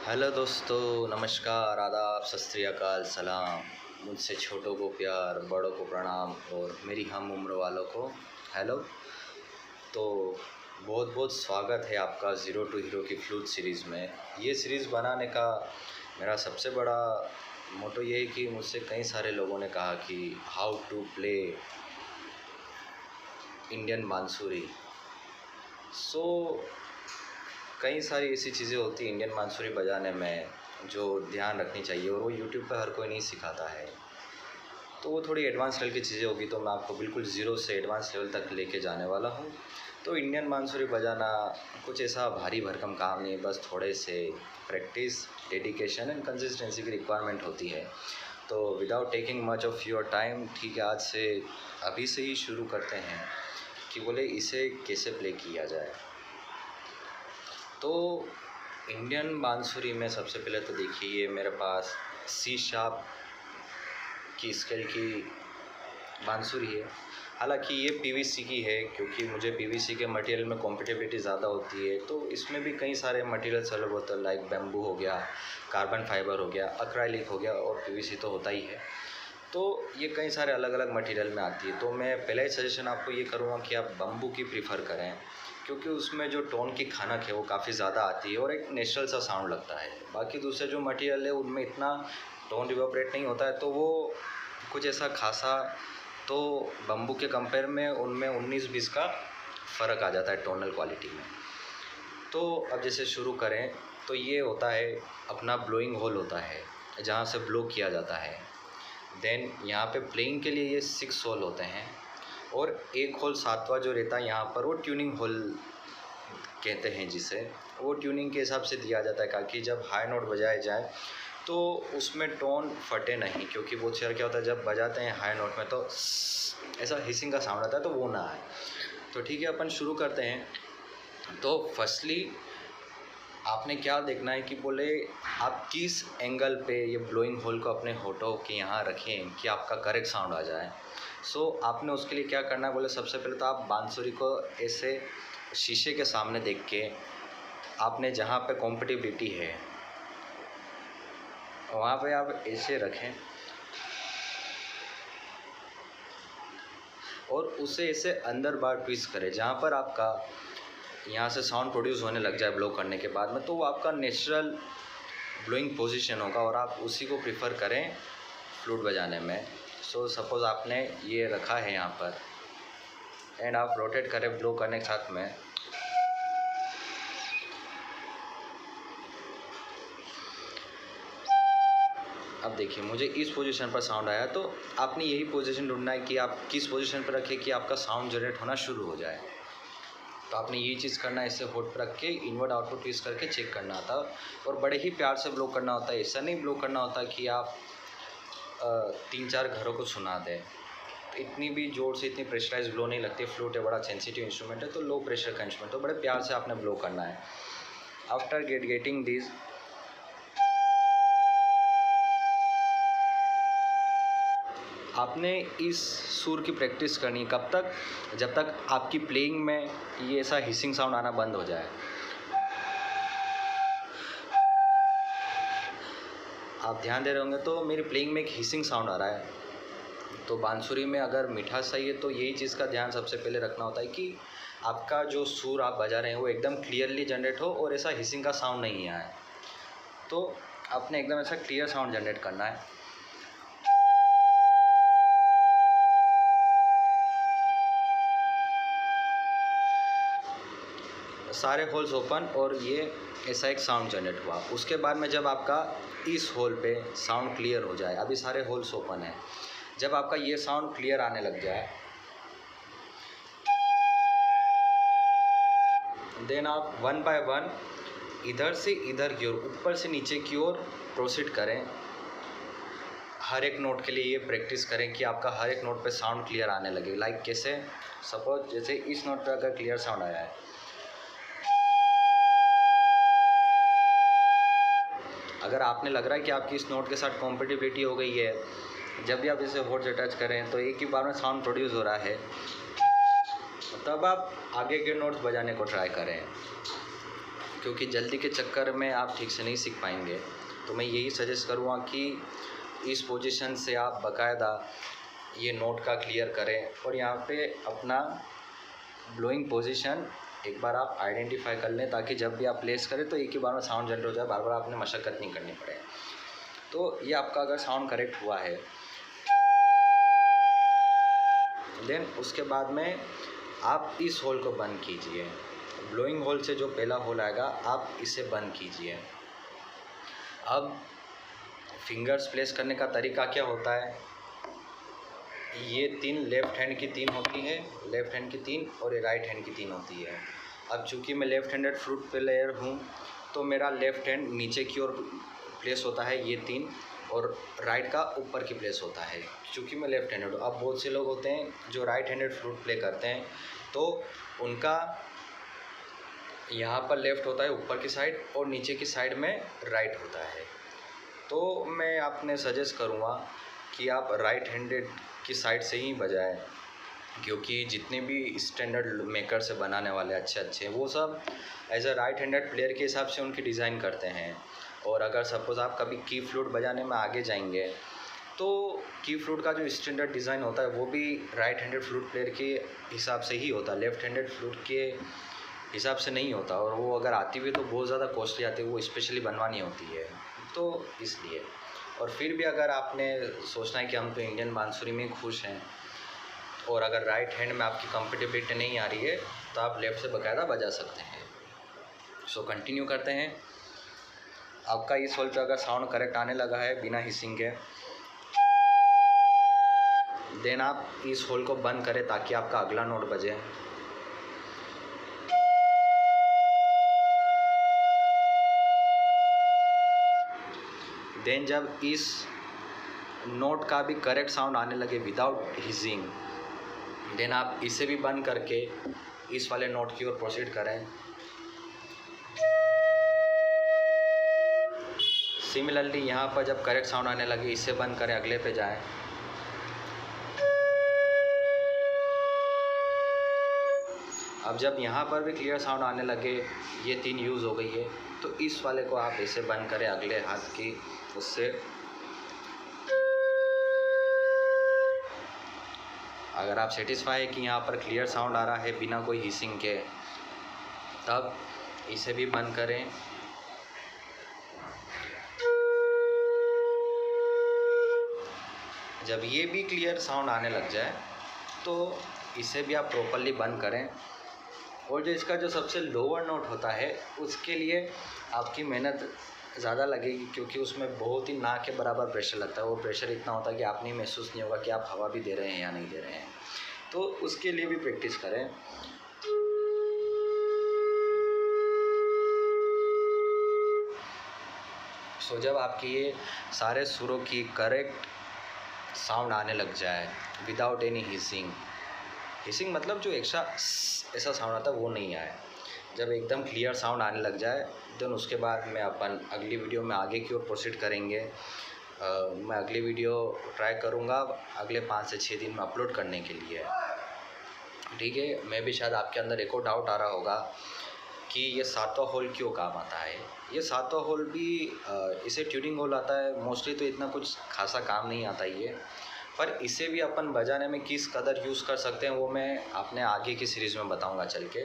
Hello दोस्तों, नमस्कार, आदाब, सत श्री अकाल, सलाम। मुझसे छोटों को प्यार, बड़ों को प्रणाम और मेरी हम उम्र वालों को हेलो। तो बहुत बहुत स्वागत है आपका ज़ीरो टू हीरो की फ्लूट सीरीज़ में। ये सीरीज़ बनाने का मेरा सबसे बड़ा मोटो ये है कि मुझसे कई सारे लोगों ने कहा कि हाउ टू प्ले इंडियन बांसुरी। सो कई सारी ऐसी चीज़ें होती हैं इंडियन बांसुरी बजाने में जो ध्यान रखनी चाहिए, और वो यूट्यूब पर हर कोई नहीं सिखाता है। तो वो थोड़ी एडवांस लेवल की चीज़ें होगी, तो मैं आपको बिल्कुल ज़ीरो से एडवांस लेवल तक लेके जाने वाला हूँ। तो इंडियन बांसुरी बजाना कुछ ऐसा भारी भरकम काम नहीं है, बस थोड़े से प्रैक्टिस, डेडिकेशन एंड कंसिस्टेंसी की रिक्वायरमेंट होती है। तो without taking much of your time, ठीक है, आज से अभी से ही शुरू करते हैं कि बोले इसे कैसे प्ले किया जाए। तो इंडियन बांसुरी में सबसे पहले तो देखिए, ये मेरे पास सी शार्प की स्केल की बांसुरी है। हालांकि ये पीवीसी की है, क्योंकि मुझे पीवीसी के मटेरियल में कॉम्पेटिबिलिटी ज़्यादा होती है। तो इसमें भी कई सारे मटेरियल्स अलग होते हैं, लाइक बैम्बू हो गया, कार्बन फाइबर हो गया, एक्राइलिक हो गया, और पीवीसी तो होता ही है। तो ये कई सारे अलग अलग मटेरियल में आती है। तो मैं पहला ही सजेशन आपको ये करूँगा कि आप बम्बू की प्रीफ़र करें, क्योंकि उसमें जो टोन की खनक है वो काफ़ी ज़्यादा आती है और एक नेचुरल सा साउंड लगता है। बाकी दूसरे जो मटेरियल है उनमें इतना टोन रिवर्बरेट नहीं होता है, तो वो कुछ ऐसा खासा, तो बम्बू के कंपेयर में उनमें 19-20 का फ़र्क आ जाता है टोनल क्वालिटी में। तो अब जैसे शुरू करें, तो ये होता है अपना ब्लोइंग होल होता है, जहाँ से ब्लो किया जाता है। देन यहाँ पे प्लेइंग के लिए ये 6 होल होते हैं, और एक होल 7वां जो रहता है यहाँ पर, वो ट्यूनिंग होल कहते हैं जिसे। वो ट्यूनिंग के हिसाब से दिया जाता है ताकि जब हाई नोट बजाए जाए तो उसमें टोन फटे नहीं, क्योंकि बहुत सारा क्या होता है जब बजाते हैं हाई नोट में तो ऐसा हिसिंग का साउंड आता है, तो वो ना आए। तो ठीक है, अपन शुरू करते हैं। तो फर्स्टली आपने क्या देखना है कि बोले आप किस एंगल पे ये ब्लोइंग होल को अपने होठों के यहाँ रखें कि आपका करेक्ट साउंड आ जाए। सो आपने उसके लिए क्या करना है, बोले सबसे पहले तो आप बांसुरी को ऐसे शीशे के सामने देख के आपने जहाँ पे कॉम्पेटिबिलिटी है वहाँ पे आप ऐसे रखें, और उसे ऐसे अंदर बाहर ट्विस्ट करें जहाँ पर आपका यहाँ से साउंड प्रोड्यूस होने लग जाए ब्लो करने के बाद में, तो वो आपका नेचुरल ब्लोइंग पोजीशन होगा और आप उसी को प्रिफ़र करें फ्लूट बजाने में। सो सपोज़ आपने ये रखा है यहाँ पर, एंड आप रोटेट करें ब्लो करने के साथ में। अब देखिए, मुझे इस पोजीशन पर साउंड आया, तो आपने यही पोजीशन ढूंढना है कि आप किस पोजीशन पर रखें कि आपका साउंड जनरेट होना शुरू हो जाए। तो आपने यही चीज़ करना है, इसे होठ पर रख के इनवर्ड आउटपुट ट्विस्ट करके चेक करना होता है, और बड़े ही प्यार से ब्लो करना होता है। ऐसा नहीं ब्लो करना होता कि आप 3-4 घरों को सुना दें। तो इतनी भी जोर से इतनी प्रेशराइज ब्लो नहीं लगती है। फ्लूट है, बड़ा सेंसिटिव इंस्ट्रूमेंट है, तो लो प्रेशर का इंस्ट्रूमेंट, तो बड़े प्यार से आपने ब्लो करना है। आफ्टर गेटिंग दिस, आपने इस सुर की प्रैक्टिस करनी है कब तक, जब तक आपकी प्लेइंग में ये ऐसा हिसिंग साउंड आना बंद हो जाए। आप ध्यान दे रहे होंगे तो मेरी प्लेइंग में एक हिसिंग साउंड आ रहा है। तो बांसुरी में अगर मिठास चाहिए तो यही चीज़ का ध्यान सबसे पहले रखना होता है कि आपका जो सुर आप बजा रहे हैं वो एकदम क्लियरली जनरेट हो और ऐसा हिसिंग का साउंड नहीं आए। तो आपने एकदम ऐसा क्लियर साउंड जनरेट करना है। सारे होल्स ओपन, और ये ऐसा एक साउंड जनरेट हुआ। उसके बाद में जब आपका इस होल पे साउंड क्लियर हो जाए, अभी सारे होल्स ओपन है, जब आपका ये साउंड क्लियर आने लग जाए, देन आप 1 बाय 1 इधर से इधर की ओर, ऊपर से नीचे की ओर प्रोसीड करें। हर एक नोट के लिए ये प्रैक्टिस करें कि आपका हर एक नोट पे साउंड क्लियर आने लगे। लाइक कैसे, सपोज जैसे इस नोट पे अगर क्लियर साउंड आया है, अगर आपने लग रहा है कि आपकी इस नोट के साथ कॉम्पेटिबिलिटी हो गई है, जब भी आप इसे होठ से टच करें तो एक ही बार में साउंड प्रोड्यूस हो रहा है, तब आप आगे के नोट्स बजाने को ट्राई करें। क्योंकि जल्दी के चक्कर में आप ठीक से नहीं सीख पाएंगे। तो मैं यही सजेस्ट करूँगा कि इस पोजीशन से आप बाकायदा ये नोट का क्लियर करें और यहाँ पे अपना ब्लोइंग पोजीशन एक बार आप आइडेंटिफाई कर लें, ताकि जब भी आप प्लेस करें तो एक ही बार में साउंड जनरेट हो जाए, बार बार आपने मशक्क़त नहीं करनी पड़े। तो ये आपका अगर साउंड करेक्ट हुआ है, देन उसके बाद में आप इस होल को बंद कीजिए। ब्लोइंग होल से जो पहला होल आएगा आप इसे बंद कीजिए। अब फिंगर्स प्लेस करने का तरीका क्या होता है, ये 3 लेफ़्ट हैंड की 3 होती है, लेफ़्ट हैंड की 3 और ये राइट हैंड की 3 होती है। अब चूँकि मैं लेफ़्ट हैंडेड फ्लूट प्लेयर हूँ तो मेरा लेफ़्ट हैंड नीचे की ओर प्लेस होता है ये 3, और राइट का ऊपर की प्लेस होता है, चूँकि मैं लेफ़्ट हैंडेड हूँ। अब बहुत से लोग होते हैं जो राइट हैंडेड फ्लूट प्ले करते हैं तो उनका यहाँ पर लेफ़्ट होता है ऊपर की साइड और नीचे की साइड में राइट होता है। तो मैं आपने सजेस्ट करूँगा कि आप राइट हैंडेड की साइड से ही बजाएं, क्योंकि जितने भी स्टैंडर्ड मेकर से बनाने वाले अच्छे वो सब as a right handed player के हिसाब से उनकी डिज़ाइन करते हैं। और अगर सपोज़ आप कभी की फ्लूट बजाने में आगे जाएंगे तो की फ्लूट का जो स्टैंडर्ड डिज़ाइन होता है वो भी राइट हैंडेड फ्लूट प्लेयर के हिसाब से ही होता है, लेफ़्ट हैंडेड फ्लूट के हिसाब से नहीं होता। और वो अगर आती भी तो बहुत ज़्यादा कॉस्टली आती है, वो स्पेशली बनवानी होती है, तो इसलिए। और फिर भी अगर आपने सोचना है कि हम तो इंडियन बांसुरी में खुश हैं और अगर राइट हैंड में आपकी कंफर्टेबिलिटी नहीं आ रही है तो आप लेफ़्ट से बाकायदा बजा सकते हैं। सो कंटिन्यू करते हैं। आपका इस होल पे अगर साउंड करेक्ट आने लगा है बिना हिसिंग के, देन आप इस होल को बंद करें ताकि आपका अगला नोट बजे। देन जब इस नोट का भी करेक्ट साउंड आने लगे विदाउट हिसिंग, देन आप इसे भी बंद करके इस वाले नोट की ओर प्रोसीड करें। सिमिलरली यहाँ पर जब करेक्ट साउंड आने लगे इसे बंद करें, अगले पे जाएं। अब जब यहाँ पर भी क्लियर साउंड आने लगे, ये 3 यूज़ हो गई है, तो इस वाले को आप ऐसे बंद करें अगले हाथ की उससे। अगर आप सेटिस्फाई है कि यहाँ पर क्लियर साउंड आ रहा है बिना कोई हिसिंग के, तब इसे भी बंद करें। जब ये भी क्लियर साउंड आने लग जाए तो इसे भी आप प्रॉपर्ली बंद करें। और जो इसका जो सबसे लोअर नोट होता है उसके लिए आपकी मेहनत ज़्यादा लगेगी, क्योंकि उसमें बहुत ही ना के बराबर प्रेशर लगता है। वो प्रेशर इतना होता है कि आपने महसूस नहीं होगा कि आप हवा भी दे रहे हैं या नहीं दे रहे हैं। तो उसके लिए भी प्रैक्टिस करें। सो जब आपकी ये सारे सुरों की करेक्ट साउंड आने लग जाए विदाउट एनी हिसिंग मतलब जो एक्स्ट्रा ऐसा साउंड आता है वो नहीं आए, जब एकदम क्लियर साउंड आने लग जाए, देन उसके बाद में अपन अगली वीडियो में आगे की ओर प्रोसीड करेंगे। मैं अगली वीडियो ट्राई करूँगा अगले 5 से 6 दिन में अपलोड करने के लिए, ठीक है। मैं भी शायद आपके अंदर एक और डाउट आ रहा होगा कि ये 7वां होल क्यों काम आता है। ये 7वां होल भी इसे ट्यूनिंग होल आता है मोस्टली, तो इतना कुछ खासा काम नहीं आता ये, पर इसे भी अपन बजाने में किस कदर यूज़ कर सकते हैं वो मैं आपने आगे की सीरीज़ में बताऊंगा चल के।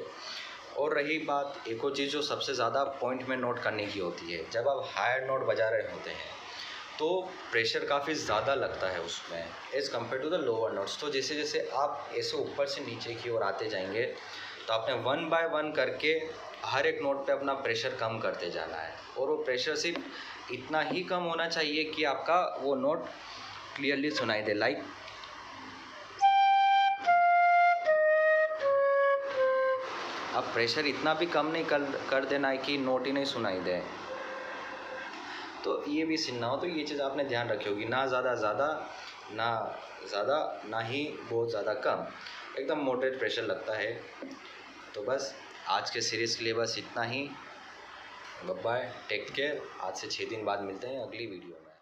और रही बात एक और चीज़ जो सबसे ज़्यादा पॉइंट में नोट करने की होती है, जब आप हायर नोट बजा रहे होते हैं तो प्रेशर काफ़ी ज़्यादा लगता है उसमें as compare to the lower notes. तो जैसे जैसे आप ऐसे ऊपर से नीचे की ओर आते जाएंगे तो आपने 1 बाय 1 करके हर एक नोट पे अपना प्रेशर कम करते जाना है, और वो प्रेशर सिर्फ इतना ही कम होना चाहिए कि आपका वो नोट क्लियरली सुनाई दे। लाइक अब प्रेशर इतना भी कम नहीं कर देना है कि नोट ही नहीं सुनाई दे, तो ये भी सीन ना हो। तो ये चीज़ आपने ध्यान रखी होगी, ना ज़्यादा ना ही बहुत ज़्यादा कम, एकदम मॉडरेट प्रेशर लगता है। तो बस आज के सीरीज़ के लिए बस इतना ही। Bye, take care. आज से 6 दिन बाद मिलते हैं अगली वीडियो में।